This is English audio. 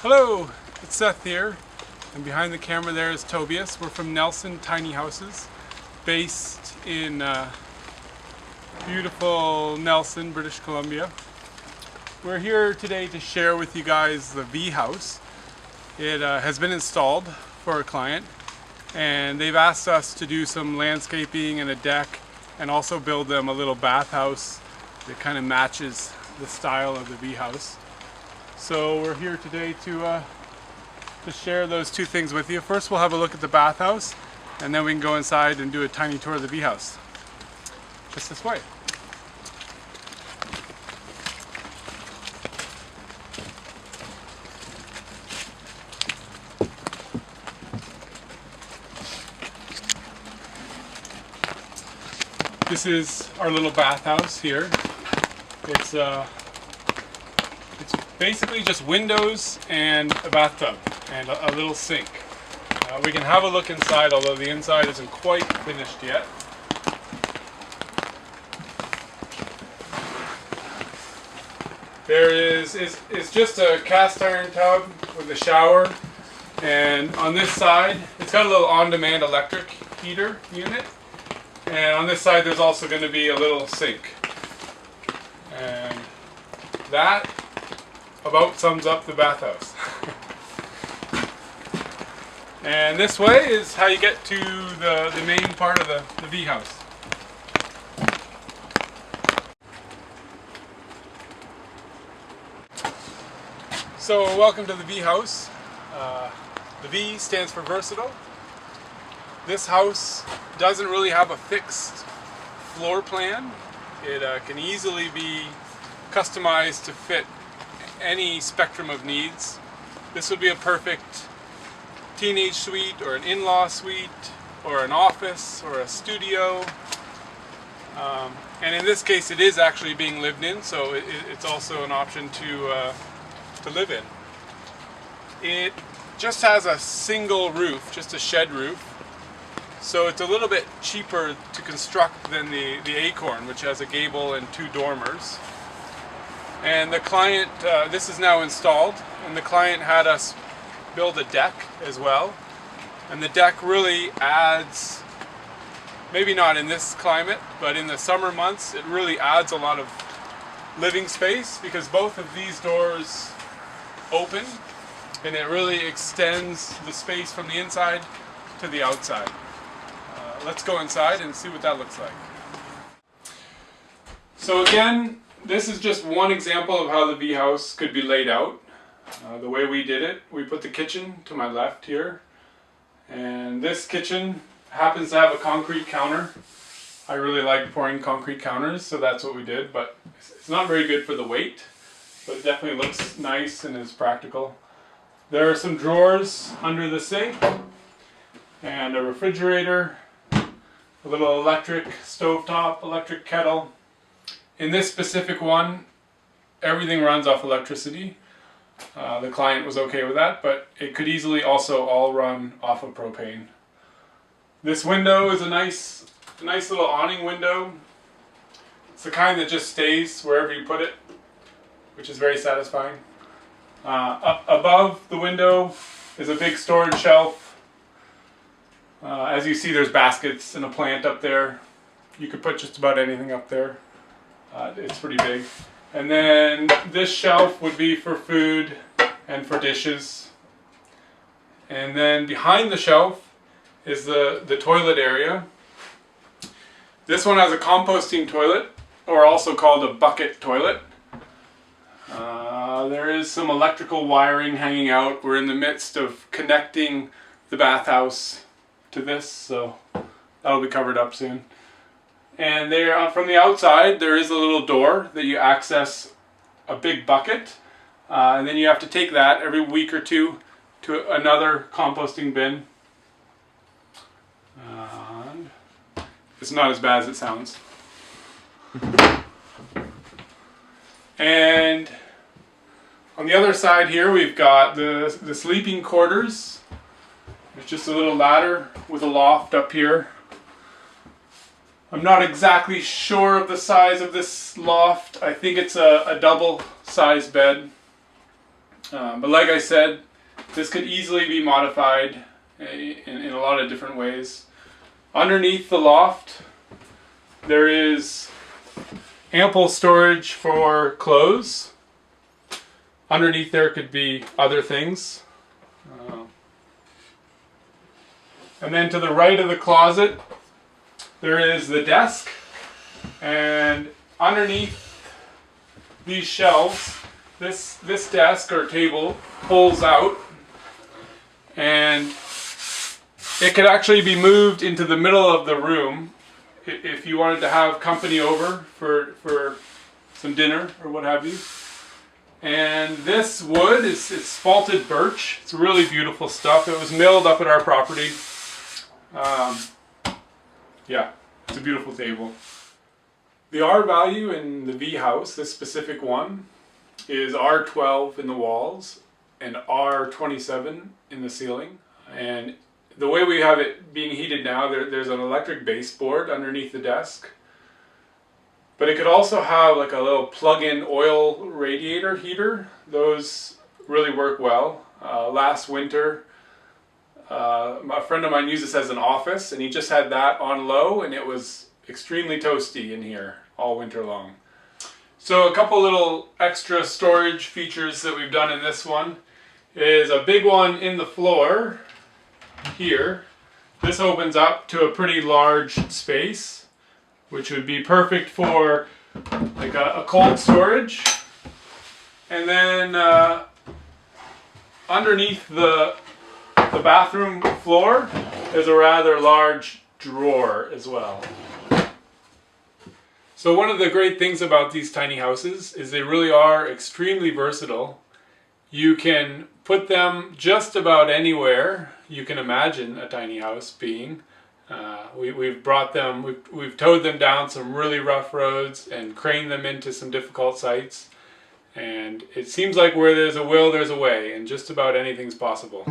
Hello, it's Seth here, and behind the camera there is Tobias. We're from Nelson Tiny Houses, based in beautiful Nelson, British Columbia. We're here today to share with you guys the V house. It has been installed for a client, and they've asked us to do some landscaping and a deck, and also build them a little bathhouse that kind of matches the style of the V house. So we're here today to share those two things with you. First we'll have a look at the bathhouse, and then we can go inside and do a tiny tour of the V house. Just this way. This is our little bathhouse here. It's basically just windows and a bathtub and a little sink. We can have a look inside, although the inside isn't quite finished yet. There is just a cast iron tub with a shower, and on this side it's got a little on-demand electric heater unit, and on this side there's also going to be a little sink. And that about sums up the bathhouse. And this way is how you get to the main part of the V house. So welcome to the V house. The V stands for versatile. This house doesn't really have a fixed floor plan. It can easily be customized to fit any spectrum of needs. This would be a perfect teenage suite, or an in-law suite, or an office, or a studio. And in this case it is actually being lived in, so it's also an option to live in. It just has a single roof, just a shed roof, so it's a little bit cheaper to construct than the Acorn, which has a gable and two dormers. And the client, this is now installed, and the client had us build a deck as well. And the deck really adds, maybe not in this climate, but in the summer months, it really adds a lot of living space, because both of these doors open, and it really extends the space from the inside to the outside. Let's go inside and see what that looks like. So again, this is just one example of how the V house could be laid out. The way we did it, we put the kitchen to my left here, and this kitchen happens to have a concrete counter. I really like pouring concrete counters, so that's what we did, but it's not very good for the weight, but it definitely looks nice and is practical. There are some drawers under the sink, and a refrigerator, a little electric stovetop, electric kettle. In this specific one, everything runs off electricity. The client was okay with that, but it could easily also all run off of propane. This window is a nice little awning window. It's the kind that just stays wherever you put it, which is very satisfying. Up above the window is a big storage shelf. As you see, there's baskets and a plant up there. You could put just about anything up there. It's pretty big. And then this shelf would be for food and for dishes. And then behind the shelf is the toilet area. This one has a composting toilet, or also called a bucket toilet. There is some electrical wiring hanging out. We're in the midst of connecting the bathhouse to this, so that'll be covered up soon. And there, from the outside, there is a little door that you access a big bucket, and then you have to take that every week or two to another composting bin. And it's not as bad as it sounds. And on the other side here, we've got the sleeping quarters. There's just a little ladder with a loft up here. I'm not exactly sure of the size of this loft. I think it's a double size bed. But like I said, this could easily be modified in a lot of different ways. Underneath the loft, there is ample storage for clothes. Underneath there could be other things. And then to the right of the closet, there is the desk. And underneath these shelves, this desk or table pulls out, and it could actually be moved into the middle of the room if you wanted to have company over for some dinner or what have you. And this wood is spalted birch. It's really beautiful stuff. It was milled up at our property. Yeah, it's a beautiful table. The R value in the V house, this specific one, is R12 in the walls and R27 in the ceiling. And the way we have it being heated now, there's an electric baseboard underneath the desk. But it could also have like a little plug-in oil radiator heater. Those really work well. Last winter, a friend of mine used this as an office, and he just had that on low, and it was extremely toasty in here all winter long. So a couple little extra storage features that we've done in this one is a big one in the floor here. This opens up to a pretty large space, which would be perfect for like a cold storage. And then underneath the bathroom floor is a rather large drawer as well. So one of the great things about these tiny houses is they really are extremely versatile. You can put them just about anywhere you can imagine a tiny house being. We've brought them, we've towed them down some really rough roads and craned them into some difficult sites. And it seems like where there's a will, there's a way, and just about anything's possible.